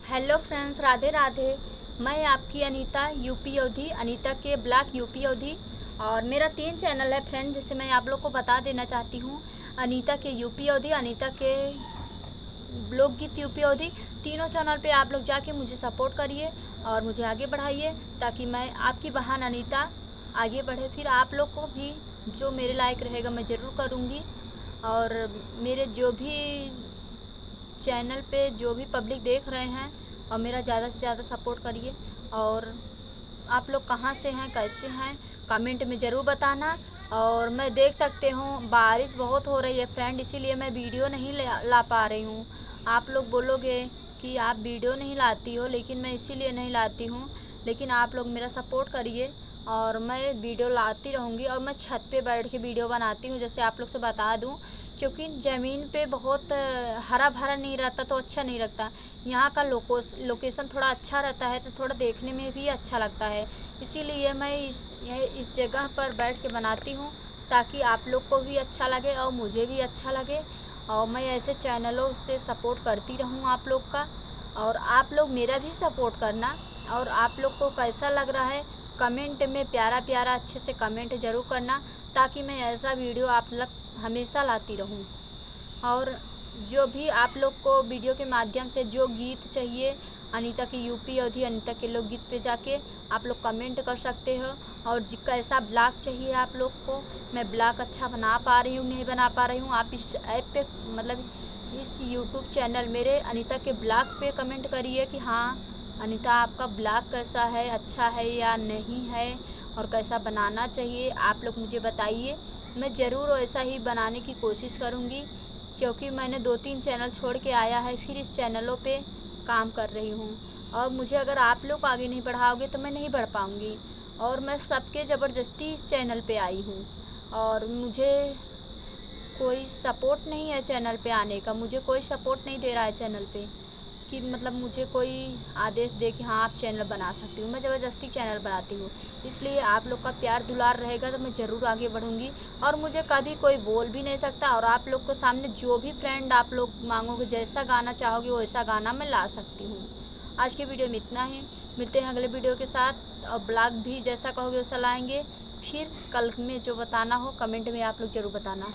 Hello friends, Radhe Radhe. मैं आपकी Anita UP अवधि, अनीता के ब्लॉग यूपी अवधि। और मेरा 3 चैनल है फ्रेंड, जिससे मैं आप लोग को बता देना चाहती हूँ। अनीता के यूपी अवधि, अनीता के लोकगीत यूपी अवधि, तीनों चैनल पे आप लोग जाके मुझे सपोर्ट करिए और मुझे आगे बढ़ाइए, ताकि मैं आपकी बहन अनीता आगे बढ़े। फिर आप लोग को भी जो मेरे लायक रहेगा मैं ज़रूर करूँगी। और मेरे जो भी चैनल पे जो भी पब्लिक देख रहे हैं, और मेरा ज़्यादा से ज़्यादा सपोर्ट करिए। और आप लोग कहाँ से हैं, कैसे हैं, कमेंट में ज़रूर बताना। और मैं देख सकते हूँ बारिश बहुत हो रही है फ्रेंड, इसीलिए मैं वीडियो नहीं ला पा रही हूँ। आप लोग बोलोगे कि आप वीडियो नहीं लाती हो, लेकिन मैं इसीलिए नहीं लाती हूँ। लेकिन आप लोग मेरा सपोर्ट करिए और मैं वीडियो लाती रहूँगी। और मैं छत पे बैठ के वीडियो बनाती हूँ, जैसे आप लोग से बता दूँ, क्योंकि ज़मीन पे बहुत हरा भरा नहीं रहता तो अच्छा नहीं लगता। यहाँ का लोकेशन थोड़ा अच्छा रहता है तो थोड़ा देखने में भी अच्छा लगता है। इसीलिए मैं इस जगह पर बैठ के बनाती हूँ, ताकि आप लोग को भी अच्छा लगे और मुझे भी अच्छा लगे। और मैं ऐसे चैनलों से सपोर्ट करती रहूँ आप लोग का, और आप लोग मेरा भी सपोर्ट करना। और आप लोग को कैसा लग रहा है कमेंट में प्यारा प्यारा अच्छे से कमेंट ज़रूर करना, ताकि मैं ऐसा वीडियो आप लोग हमेशा लाती रहूं। और जो भी आप लोग को वीडियो के माध्यम से जो गीत चाहिए अनीता की यूपी अवधि, अनीता के लोकगीत पे जाके आप लोग कमेंट कर सकते हो। और कैसा ब्लॉग चाहिए आप लोग को, मैं ब्लॉग अच्छा बना पा रही हूँ नहीं बना पा रही हूँ, आप इस ऐप पे मतलब इस यूट्यूब चैनल मेरे अनीता के ब्लॉग पे कमेंट करिए कि हाँ अनीता आपका ब्लॉग कैसा है, अच्छा है या नहीं है, और कैसा बनाना चाहिए आप लोग मुझे बताइए। मैं ज़रूर ऐसा ही बनाने की कोशिश करूँगी, क्योंकि मैंने 2-3 चैनल छोड़ के आया है, फिर इस चैनलों पे काम कर रही हूँ। और मुझे अगर आप लोग आगे नहीं बढ़ाओगे तो मैं नहीं बढ़ पाऊँगी। और मैं सबके ज़बरदस्ती इस चैनल पे आई हूँ, और मुझे कोई सपोर्ट नहीं है चैनल पे आने का। मुझे कोई सपोर्ट नहीं दे रहा है चैनल पे, कि मतलब मुझे कोई आदेश दे कि हाँ आप चैनल बना सकती हूँ। मैं ज़बरदस्ती चैनल बनाती हूँ। इसलिए आप लोग का प्यार दुलार रहेगा तो मैं ज़रूर आगे बढ़ूँगी, और मुझे कभी कोई बोल भी नहीं सकता। और आप लोग को सामने जो भी फ्रेंड आप लोग मांगोगे, जैसा गाना चाहोगे वैसा गाना मैं ला सकती हूँ। आज के वीडियो में इतना ही, मिलते हैं अगले वीडियो के साथ। और ब्लॉग भी जैसा कहोगे वैसा लाएँगे। फिर कल में जो बताना हो कमेंट में आप लोग ज़रूर बताना।